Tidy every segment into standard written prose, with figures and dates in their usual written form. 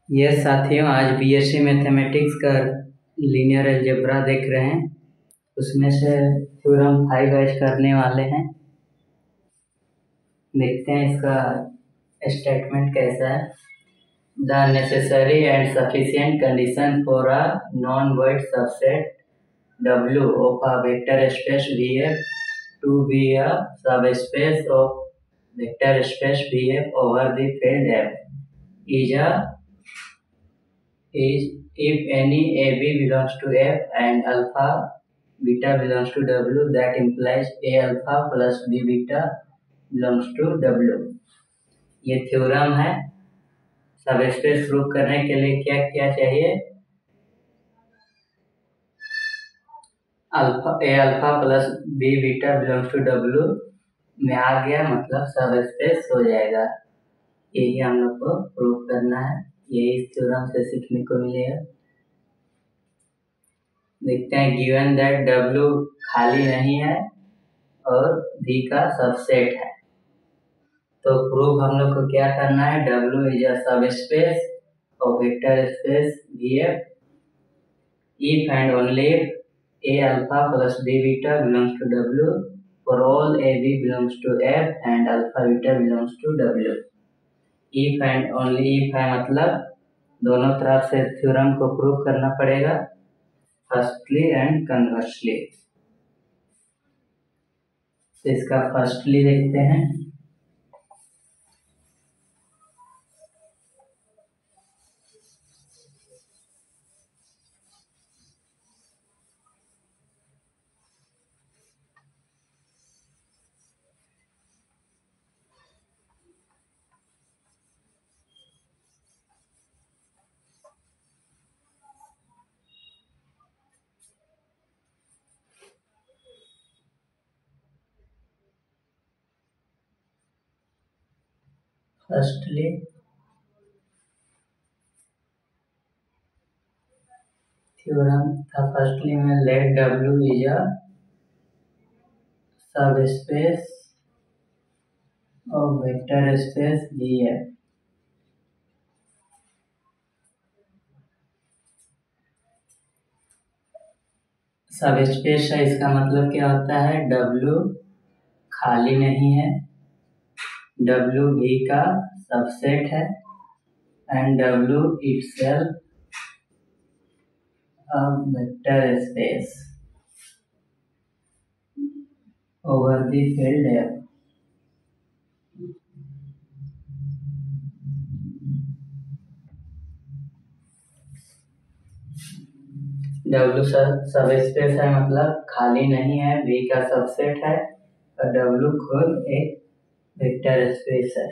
Yes साथियों, आज BSc mathematics का लीनियर अलजेब्रा देख रहे हैं। उसमें से थ्योरम 5 आज करने वाले हैं। देखते हैं इसका स्टेटमेंट कैसा है। The necessary and sufficient condition for a non void subset W of a vector space VF to be a subspace of vector space VF over the field F is if any AB belongs to F and alpha beta belongs to W, that implies A alpha plus B beta belongs to W। ये theorem है। Subspace prove करने के लिए क्या क्या चाहिए? A alpha plus b beta belongs to W में आ गया, मतलब सबस्पेस हो जाएगा। यही हम लोग को प्रूव करना है। यही इस थ्योरम से सीखने को मिलेगा। देखते हैं, गिवन दैट डब्ल्यू खाली नहीं है और V का सबसेट है, तो प्रूफ हम लोग को क्या करना है? W is a subspace of vector space VF if and only if A alpha plus B beta belongs to W for all AB belongs to F and alpha beta belongs to W। if and only if है, मतलब दोनों तरफ से theorem को prove करना पड़ेगा, firstly and conversely. तो इसका फर्स्टली देखते हैं। फर्स्टली थ्योरम था, फर्स्टली में let W is a subspace of vector space VF। Subspace है, इसका मतलब क्या होता है? W खाली नहीं है, W V का सबसेट है and W itself a vector space over the field F। W subspace है, मतलब खाली नहीं है, V का सबसेट है और W खुद एक वेक्टर स्पेस है।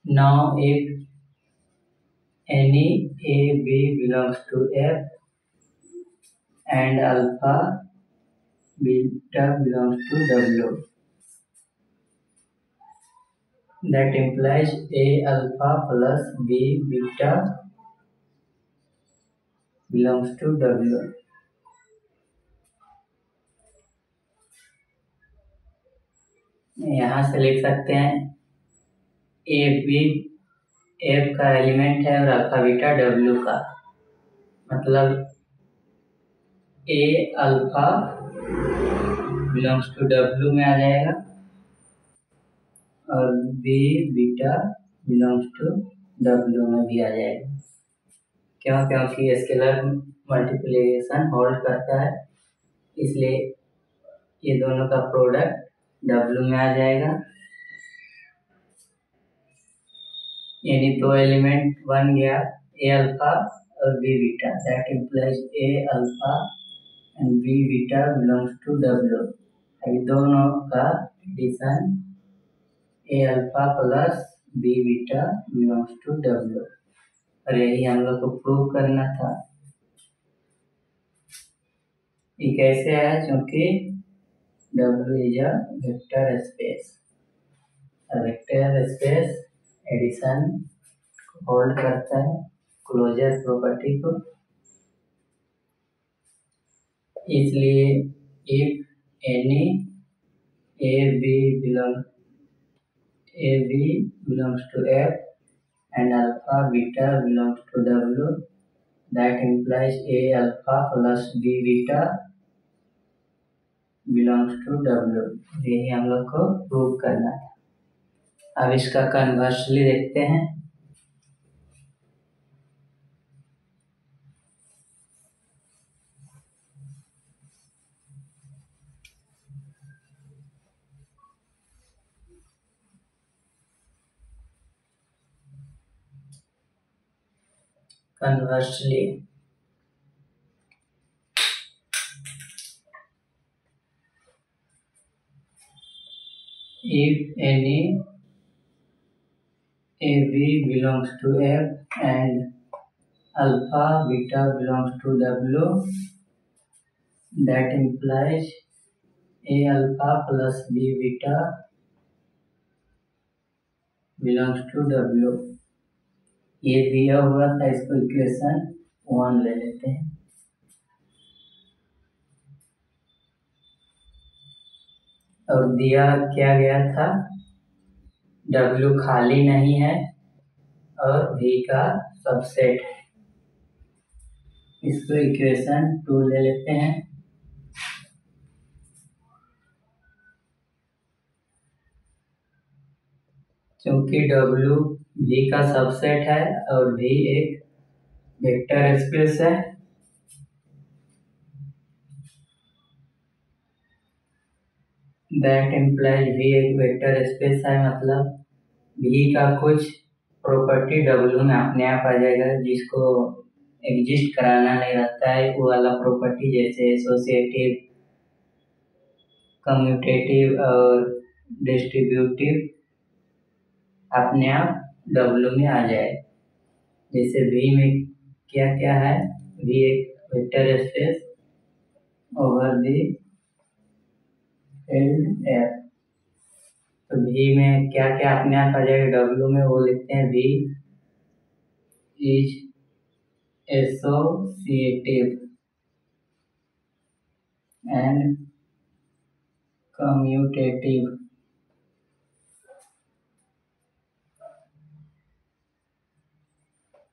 Now if any AB belongs to F and alpha beta belongs to W, that implies A alpha plus B beta belongs to W। यहाँ से लिख सकते हैं ए बी F का एलिमेंट है और अल्फा बीटा W का, मतलब A alpha belongs to W में आ जाएगा और B beta belongs to W में भी आ जाएगा। क्यों? क्योंकि स्केलर मल्टीप्लिकेशन होल्ड करता है, इसलिए ये दोनों का प्रोडक्ट W में आ जाएगा। यानी दो एलिमेंट बन गया, A अल्फा और B beta, that implies A alpha and B beta belongs to W। अभी दोनों का addition A alpha plus B beta belongs to W, और यही हम लोग को प्रूव करना था। ये कैसे आया? क्योंकि W इज अ vector space, vector space addition hold करता है, क्लोजर प्रॉपर्टी को, इसलिए if any A B belongs to F and alpha beta belongs to W, that implies A alpha plus B beta belongs to W। यही हम लोग को prove करना था। अब इसका कन्वर्सली देखते हैं। Conversely, if any AB belongs to F and alpha beta belongs to W, that implies A alpha plus B beta belongs to W। ये दिया हुआ था, इसको इक्वेशन 1 ले लेते हैं। और दिया क्या गया था, W खाली नहीं है और V का सबसेट है। इसको इक्वेशन 2 ले लेते हैं। क्योंकि W V का सबसेट है और V एक वेक्टर स्पेस है, दैट इम्प्लाइज V एक वेक्टर स्पेस है, मतलब V का कुछ प्रॉपर्टी W में अपने आप आ जाएगा, जिसको एग्जिस्ट कराना नहीं रहता है वो वाला प्रॉपर्टी, जैसे एसोसिएटिव, कम्यूटेटिव और डिस्ट्रीब्यूटिव अपने आप W में आ जाए। जैसे V में क्या क्या है, V एक vector space over the field F, तो V में क्या क्या अपने आप आ जाएगा W में, वो लिखते हैं V is associative and commutative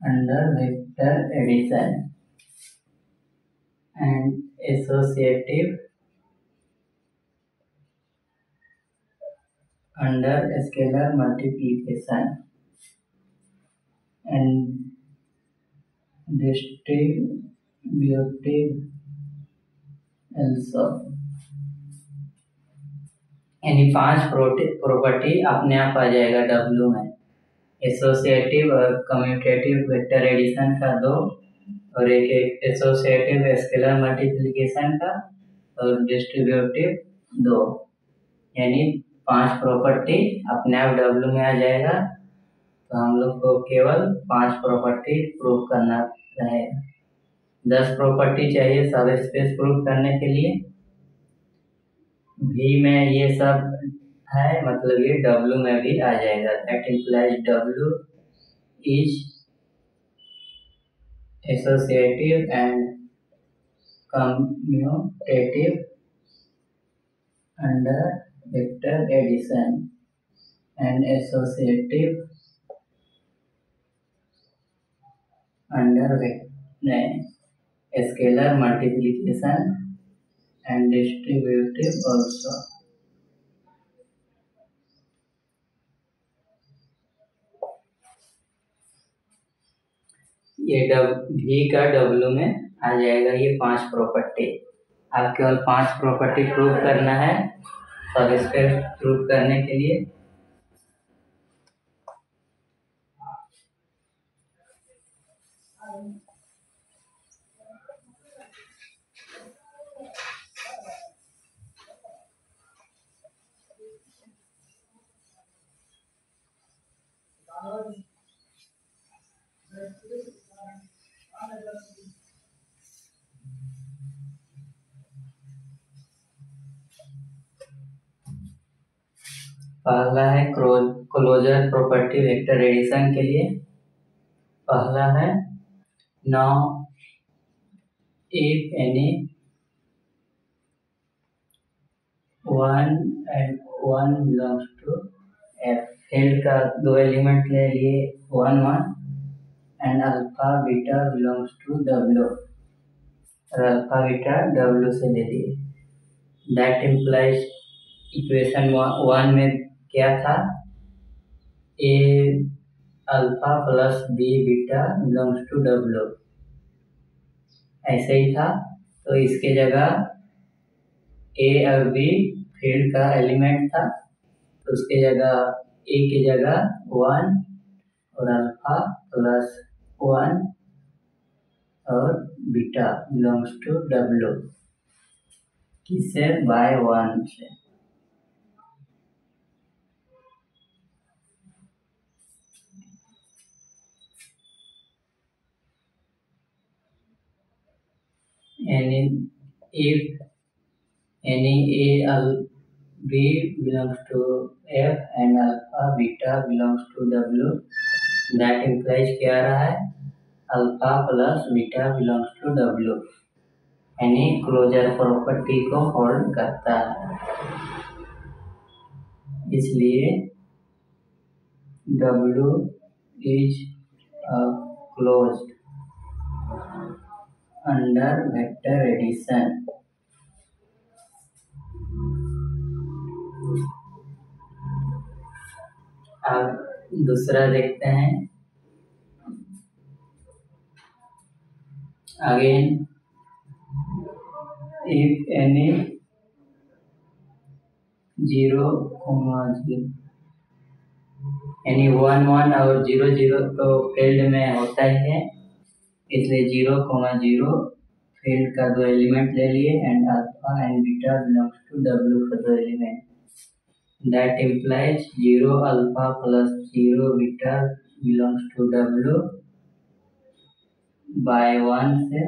under vector addition and associative under scalar multiplication and distributive also। यानी 5 प्रॉपर्टी अपने आप आ जाएगा W में, एसोसिएटिव और कम्यूटेटिव वेक्टर एडिशन का 2 और एक एसोसिएटिव स्केलर मल्टीप्लिकेशन का और डिस्ट्रीब्यूटिव 2, यानी 5 प्रॉपर्टी अपने आप W में आ जाएगा। तो हम लोग को केवल 5 प्रॉपर्टी प्रूव करना रहेगा। 10 प्रॉपर्टी चाहिए सब स्पेस प्रूव करने के लिए। V में ये सब है, मतलब ये W में भी आ जाएगा, that implies W is associative and commutative under vector addition and associative under scalar multiplication and distributive also. ये V का W में आ जाएगा, ये 5 प्रॉपर्टी। अब केवल 5 प्रॉपर्टी प्रूव करना है सब स्पेस प्रूव करने के लिए। पहला है क्लोजर प्रॉपर्टी वेक्टर एडिशन के लिए। पहला है now if any one and one belongs to F. Field का दो एलिमेंट ले लिए, one one, and alpha beta belongs to W, और अल्फा बीटा डब्ल्यू से ले लिए। दैट इम्प्लाइज इक्वेशन वन में क्या था, a alpha plus b beta belongs to W, ऐसे ही था। तो इसके जगह ए और बी फील्ड का एलिमेंट था, तो उसके जगह ए की जगह वन और अल्फा प्लस वन और बीटा बिलोंग्स टू डब्ल्यू, किससे, बाय वन से। If any B belongs to F and alpha beta belongs to W, that implies क्या रहा है, alpha plus beta belongs to W, यानी क्लोजर प्रॉपर्टी को hold करता है। इसलिए W is closed under vector addition. अब दूसरा देखते हैं। अगेन इफ एनी 0, 0 यानी 1 1 और 0 0 तो फील्ड में होता ही है, इसलिए 0, 0 फील्ड का दो एलिमेंट ले लिए, and alpha and beta belongs to W का दो element. That implies 0 alpha plus 0 beta belongs to W by one से।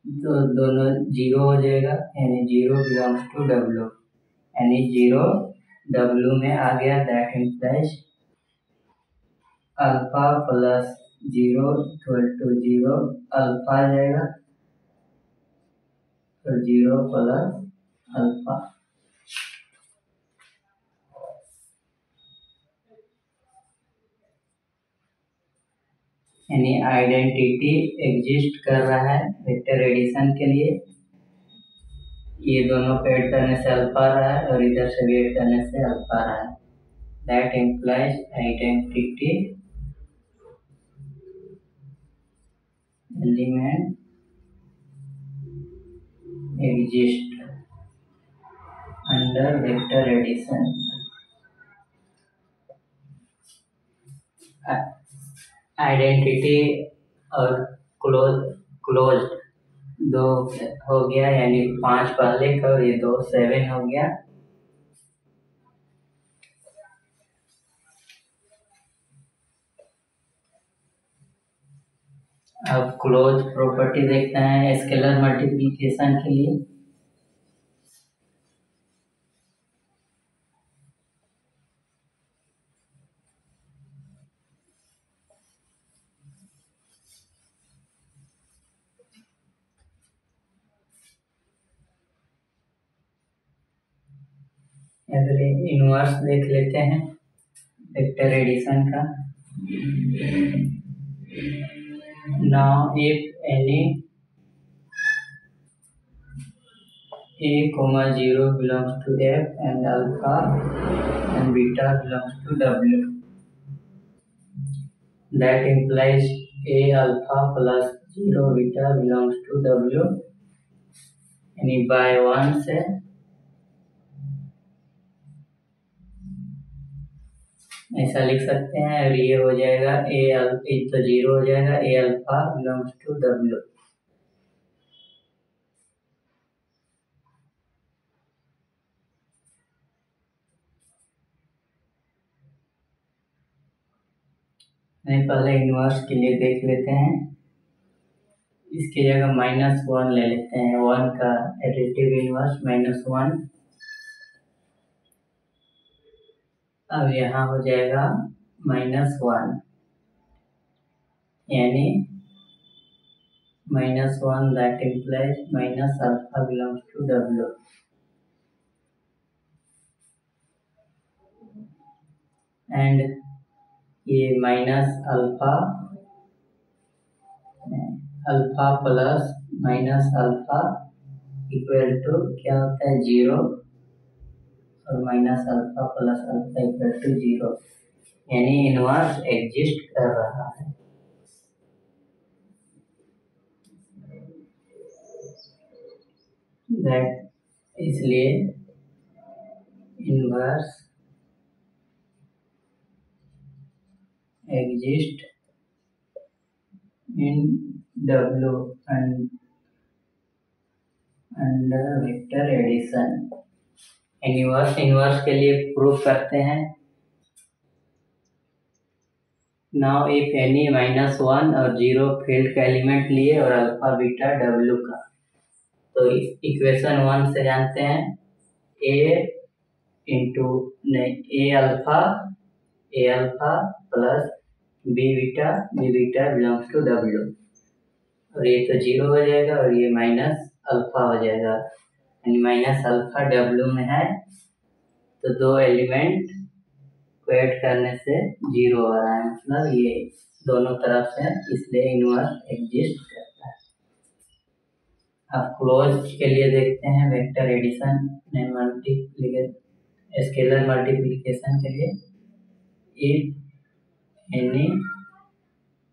तो दोनों 0 हो जाएगा, यानी 0 बिलोंग्स टू डब्ल्यू, यानी 0 डब्ल्यू में आ गया। That implies alpha plus 0 equal to 0, alpha आ जाएगा, तो 0 प्लस अल्फा। यानी आइडेंटिटी एग्जिस्ट कर रहा है वेक्टर एडिशन के लिए। ये दोनों को ऐड करने से अल्फा रहा है और इधर से भी ऐड करने से अल्फा रहा है। That implies identity element exist under vector addition. Identity और क्लोज्ड दो हो गया, यानी 5 पहले का और ये 2 7 हो गया। अब क्लोज प्रॉपर्टी देखते हैं स्केलर मल्टीप्लिकेशन के लिए। इनवर्स देख लेते हैं वेक्टर एडिशन का। Now if any a, 0 belongs to F and alpha and beta belongs to W, that implies a alpha plus 0 beta belongs to W, यानी बाय वन से। ऐसा लिख सकते हैं, और ये हो जाएगा ए तो 0 हो जाएगा, ए अल्फा बिलोंग्स टू डब्ल्यू। पहले इनवर्स के लिए देख लेते हैं। इसकी जगह -1 ले लेते हैं, 1 का एडिटिव इनवर्स -1। अब यहाँ हो जाएगा -1, यानी -1 that implies minus alpha belongs to W. And ये minus alpha plus minus alpha equal to क्या होता है 0 और minus alpha plus alpha equal to 0, यानी इनवर्स एग्जिस्ट कर रहा है। दैट इसलिए inverse exist in W under vector addition. Inverse के लिए प्रूफ करते हैं। नाउ इफ एनी -1 और 0 फील्ड का एलिमेंट लिए और अल्फा बीटा W का, तो इक्वेशन 1 से जानते हैं a alpha plus b beta belongs to W, और ये तो 0 हो जाएगा और ये माइनस अल्फा हो जाएगा, यानी माइनस अल्फा W में है तो दो एलिमेंट को ऐड करने से 0 आ रहा है, मतलब ये दोनों तरफ से, इसलिए इनवर्स एग्जिस्ट करता है। अब क्लोज के लिए देखते हैं वेक्टर एडिशन स्केलर मल्टीप्लिकेशन के लिए। If any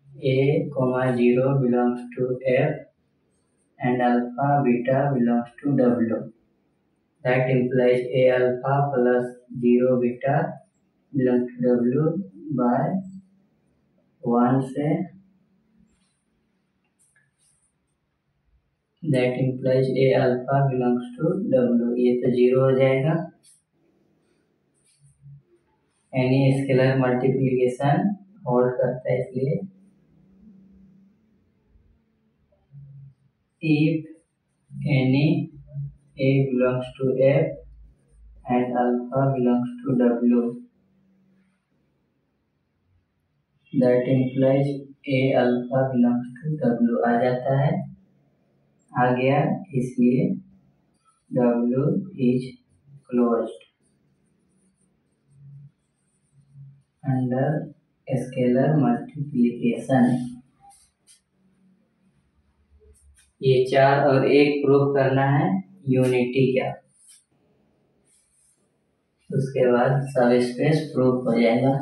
a, 0 belongs to F and alpha beta belongs to W, that implies a alpha plus 0 beta belongs to W by 1 से, that implies a alpha belongs to W, ये तो 0 हो जाएगा। Any scalar multiplication hold करता है, इसलिए if any a belongs to F and alpha belongs to W, that implies a alpha belongs to W आ जाता है, आ गया, इसलिए W is closed under scalar multiplication। ये 4 और 1 प्रूव करना है यूनिटी का, उसके बाद सब स्पेस प्रूव हो जाएगा।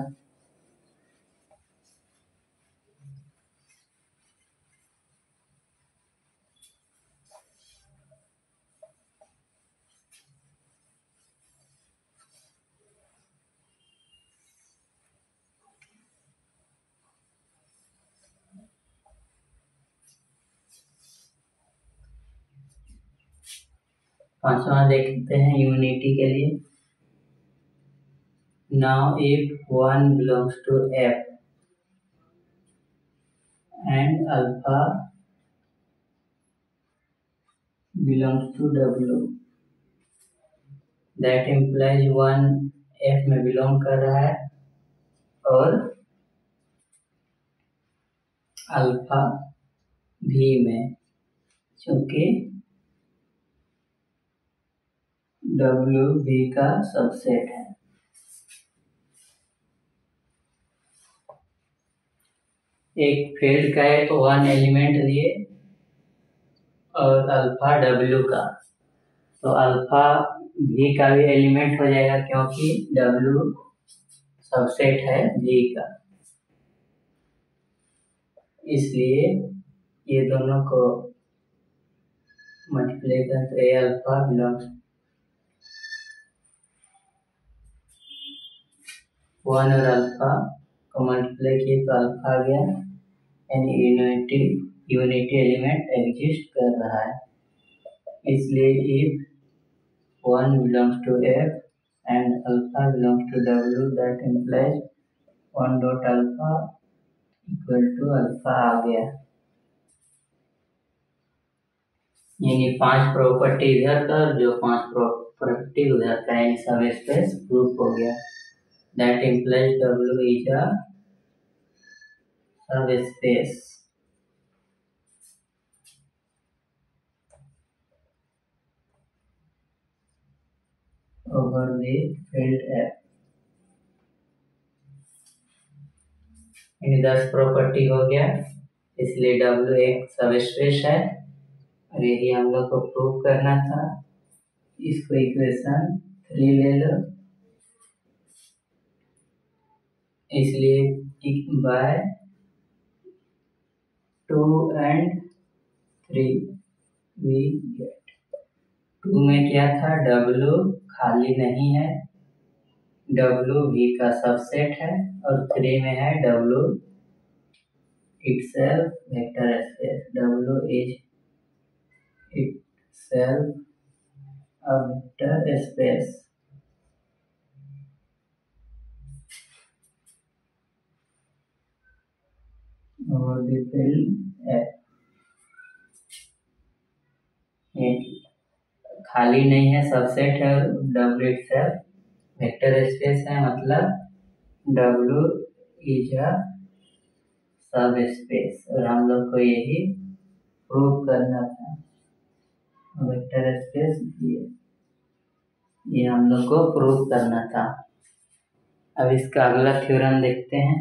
पांचवा देखते हैं यूनिटी के लिए। Now if 1 belongs to F and alpha belongs to W, that implies 1 F में बिलोंग कर रहा है और अल्फा भी में, क्योंकि W भी का सबसेट है। एक फील्ड का है तो 1 एलिमेंट लिए और अल्फा W का, तो अल्फा भी का भी एलिमेंट हो जाएगा, क्योंकि W सबसेट है V का, इसलिए ये दोनों को मल्टीप्लाई करें तो ए अल्फा बिलोंग्स 1 और अल्फा को मल्टीप्लाई किए तो अल्फा आ गया, यानी यूनिटी एलिमेंट एग्जिस्ट कर रहा है। इसलिए if 1 belongs to F and alpha belongs to W, that implies 1 dot alpha equal to alpha आ गया, यानी 5 प्रॉपर्टी इधर का जो 5 प्रॉपर्टी उधर का, यानी सब स्पेस प्रूफ हो गया। That implies W is a subspace over the filled F। यानी 10 प्रॉपर्टी हो गया, इसलिए W एक सबस्पेस है और यही हम लोग को प्रूव करना था। इसको इक्वेशन 3 ले लो, इसलिए बाय 2 and 3 वी गेट 2 में क्या था, W खाली नहीं है, W V का सबसेट है, और 3 में है W itself vector space. W is itself a vector space over the field F। ये खाली नहीं है, सबसेट है, और W itself वेक्टर स्पेस है, मतलब W इज अ सब स्पेस, और हम लोग को यही प्रूव करना था। वेक्टर स्पेस ये हम लोग को प्रूव करना था। अब इसका अगला थ्योरम देखते हैं।